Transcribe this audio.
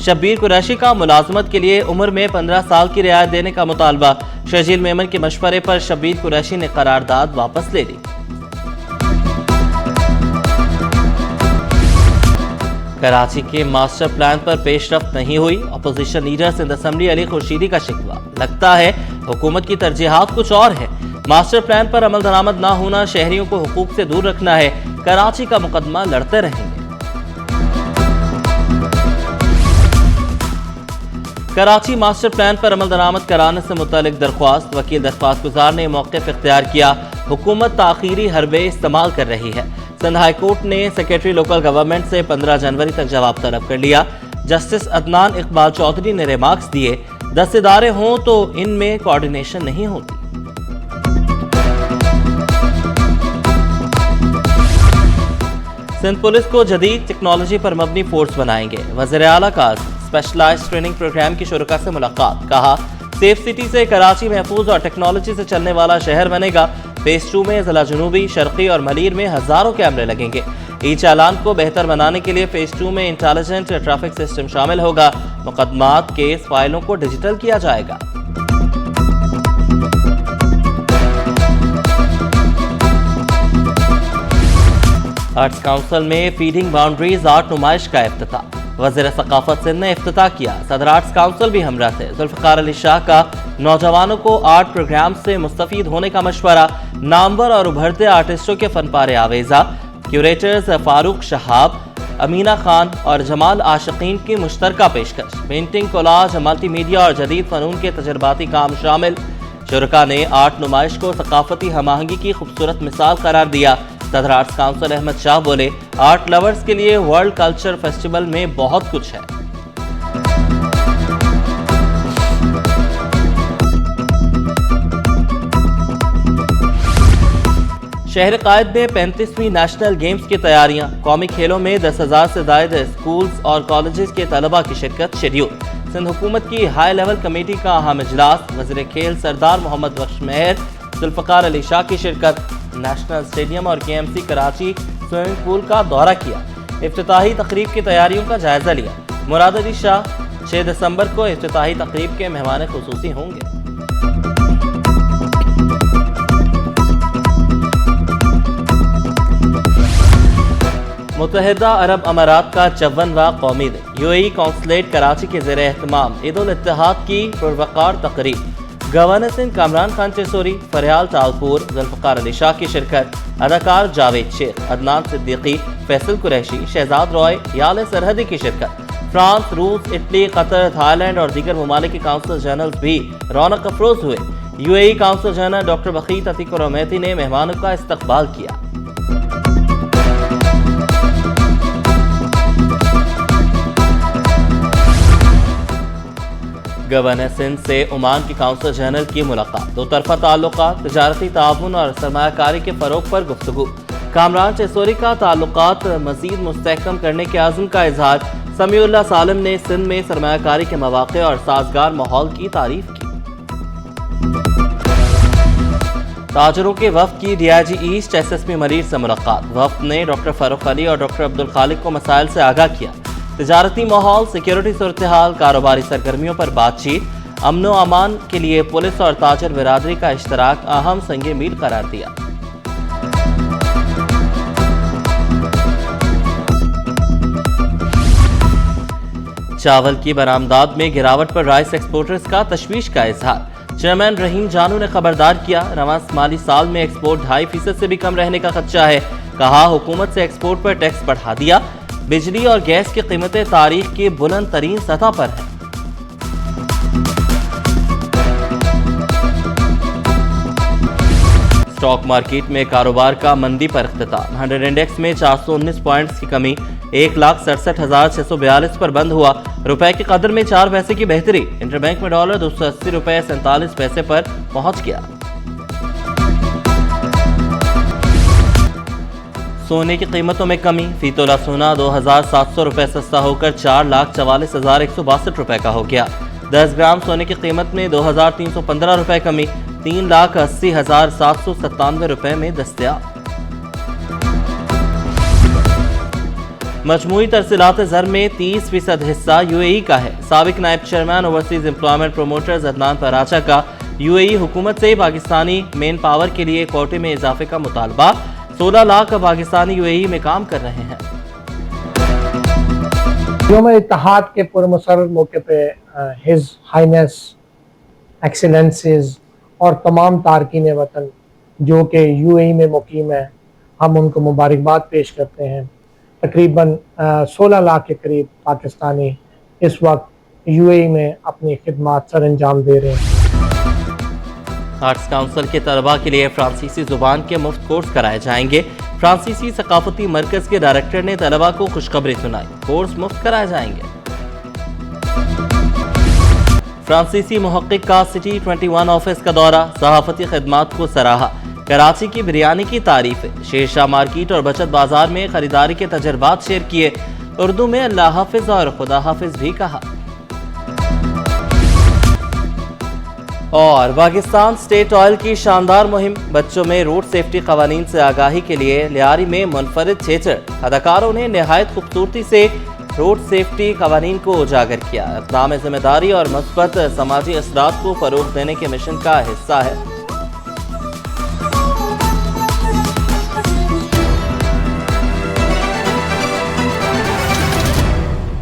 شبیر قریشی کا ملازمت کے لیے عمر میں 15 سال کی رعایت دینے کا مطالبہ، شجیل میمن کے مشورے پر شبیر قریشی نے قرارداد واپس لے لی۔ کراچی کے ماسٹر پلان پر پیش رفت نہیں ہوئی، اپوزیشن لیڈر سندھ اسمبلی علی خورشیدی کا شکوہ، لگتا ہے حکومت کی ترجیحات کچھ اور ہیں، ماسٹر پلان پر عمل درآمد نہ ہونا شہریوں کو حقوق سے دور رکھنا ہے، کراچی کا مقدمہ لڑتے رہیں گے۔ کراچی ماسٹر پلان پر عمل درآمد کرانے سے متعلق درخواست، وکیل درخواست گزار نے موقف اختیار کیا، حکومت تاخیری حربے استعمال کر رہی ہے۔ سندھ ہائی کورٹ نے سیکریٹری لوکل گورنمنٹ سے 15 جنوری تک جواب طلب کر لیا۔ جسٹس عدنان اقبال چودھری نے ریمارکس دیے، 10 ادارے ہوں تو ان میں کوارڈینیشن نہیں ہوتی۔ سندھ پولیس کو جدید ٹیکنالوجی پر مبنی فورس بنائیں گے، وزیر اعلیٰ کا اسپیشلائزڈ ٹریننگ پروگرام کی شرکاء سے ملاقات، کہا سیف سٹی سے کراچی محفوظ اور ٹیکنالوجی سے چلنے والا شہر بنے گا۔ فیز 2 میں ضلع جنوبی، شرقی اور ملیر میں ہزاروں کیمرے لگیں گے۔ ای چالان کو بہتر بنانے کے لیے فیز 2 میں انٹیلیجنٹ ٹریفک سسٹم شامل ہوگا، مقدمات کیس فائلوں کو ڈیجیٹل کیا جائے گا۔ آرٹس کونسل میں فیڈنگ باؤنڈریز آرٹ نمائش کا افتتاح، وزیر ثقافت سندھ نے افتتاح کیا، صدر آرٹس کونسل بھی ہمراہ تھے۔ ذوالفقار علی شاہ کا نوجوانوں کو آرٹ پروگرام سے مستفید ہونے کا مشورہ، نامور اور ابھرتے آرٹسٹوں کے فن پارے آویزہ، کیوریٹرز فاروق شہاب، امینہ خان اور جمال عاشقین کی مشترکہ پیشکش، پینٹنگ، کولاج، ملٹی میڈیا اور جدید فنون کے تجرباتی کام شامل۔ شرکاء نے آرٹ نمائش کو ثقافتی ہم آہنگی کی خوبصورت مثال قرار دیا۔ صدر آرٹس کونسل احمد شاہ بولے، آرٹ لورز کے لیے ورلڈ کلچر فیسٹیول میں بہت کچھ ہے۔ شہر قائد میں 35ویں نیشنل گیمز کی تیاریاں، قومی کھیلوں میں 10,000 سے زائد اسکولز اور کالجز کے طلباء کی شرکت شیڈیول۔ سندھ حکومت کی ہائی لیول کمیٹی کا اہم اجلاس، وزیر کھیل سردار محمد بخش مہر، ذوالفقار علی شاہ کی شرکت، نیشنل اسٹیڈیم اور KMC کراچی سوئمنگ پول کا دورہ کیا، افتتاحی تقریب کی تیاریوں کا جائزہ لیا۔ مراد علی شاہ 6 دسمبر کو افتتاحی تقریب کے مہمان خصوصی ہوں گے۔ متحدہ عرب امارات کا 54واں قومی دن، UAE کونسلیٹ کراچی کے زیر اہتمام عید الاتحاد کی پروقار تقریب، گورنر سندھ کامران خان چسوری، فریال تالپور، ذوالفقار علی شاہ کی شرکت، اداکار جاوید شیخ، عدنان صدیقی، فیصل قریشی، شہزاد روئے، یال سرحدی کی شرکت۔ فرانس، روس، اٹلی، قطر، تھائی لینڈ اور دیگر ممالک کے کونسل جنرل بھی رونق افروز ہوئے۔ UAE consul general doctor Bakheet Ateeq Alrumaithi نے مہمانوں کا استقبال کیا۔ گورنر سندھ سے عمان کی کونسل جنرل کی ملاقات، دو طرفہ تعلقات، تجارتی تعاون اور سرمایہ کاری کے فروغ پر گفتگو۔ کامران چسوری کا تعلقات مزید مستحکم کرنے کے عزم کا اظہار۔ سمیع اللہ سالم نے سندھ میں سرمایہ کاری کے مواقع اور سازگار ماحول کی تعریف کی۔ تاجروں کے وفد کی DIG ایسٹ SSP ملیر سے ملاقات، وفد نے ڈاکٹر فاروق علی اور ڈاکٹر عبدالخالق کو مسائل سے آگاہ کیا۔ تجارتی ماحول، سیکیورٹی صورتحال، کاروباری سرگرمیوں پر بات چیت، امن و امان کے لیے پولیس اور تاجر برادری کا اشتراک اہم سنگ میل قرار دیا۔ چاول کی برآمدات میں گراوٹ پر رائس ایکسپورٹرز کا تشویش کا اظہار۔ چیئرمین رحیم جانو نے خبردار کیا، رواں مالی سال میں ایکسپورٹ 2.5% سے بھی کم رہنے کا خدشہ ہے۔ کہا حکومت سے ایکسپورٹ پر ٹیکس بڑھا دیا، بجلی اور گیس کی قیمتیں تاریخ کی بلند ترین سطح پر ہیں۔ اسٹاک مارکیٹ میں کاروبار کا مندی پر اختتام، 100 انڈیکس میں 419 پوائنٹس کی کمی، 1,67,642 پر بند ہوا۔ روپے کی قدر میں 4 پیسے کی بہتری، انٹر بینک میں ڈالر 280 روپے 47 پیسے پر پہنچ گیا۔ سونے کی قیمتوں میں کمی، فی تولہ سونا 2,700 روپے سستا ہو کر 4,44,162 روپے کا ہو گیا۔ 10 گرام سونے کی قیمت میں 2,315 روپے کمی، 3,80,797 روپے میں دستیاب۔ مجموعی ترسیلات زر میں 30% حصہ UAE کا ہے۔ سابق نائب chairman overseas employment promoters Adnan Paracha کا UAE حکومت سے پاکستانی مین پاور کے لیے کوٹے میں اضافے کا مطالبہ۔ 16 لاکھ پاکستانی UAE میں کام کر رہے ہیں۔ یوم اتحاد کے پرمسرت موقع پہ ہز ہائنس ایکسیلنسز اور تمام تارکین وطن جو کہ UAE میں مقیم ہیں، ہم ان کو مبارکباد پیش کرتے ہیں۔ تقریباً 16 لاکھ کے قریب پاکستانی اس وقت UAE میں اپنی خدمات سر انجام دے رہے ہیں۔ آرٹس کونسل کے طلباء کے لیے فرانسیسی زبان کے مفت کورس کرائے جائیں گے۔ فرانسیسی ثقافتی مرکز کے ڈائریکٹر نے طلباء کو خوشخبری سنائی، کورس مفت کرائے جائیں گے۔ فرانسیسی محقق کا سٹی 21 آفس کا دورہ، صحافتی خدمات کو سراہا۔ کراچی کی بریانی کی تعریف، شیر شاہ مارکیٹ اور بچت بازار میں خریداری کے تجربات شیئر کیے۔ اردو میں اللہ حافظ اور خدا حافظ بھی کہا۔ اور پاکستان سٹیٹ آئل کی شاندار مہم، بچوں میں روڈ سیفٹی قوانین سے آگاہی کے لیے لیاری میں منفرد تھیٹر۔ اداکاروں نے نہایت خوبصورتی سے روڈ سیفٹی قوانین کو اجاگر کیا۔ اقدام ذمہ داری اور مثبت سماجی اثرات کو فروغ دینے کے مشن کا حصہ ہے۔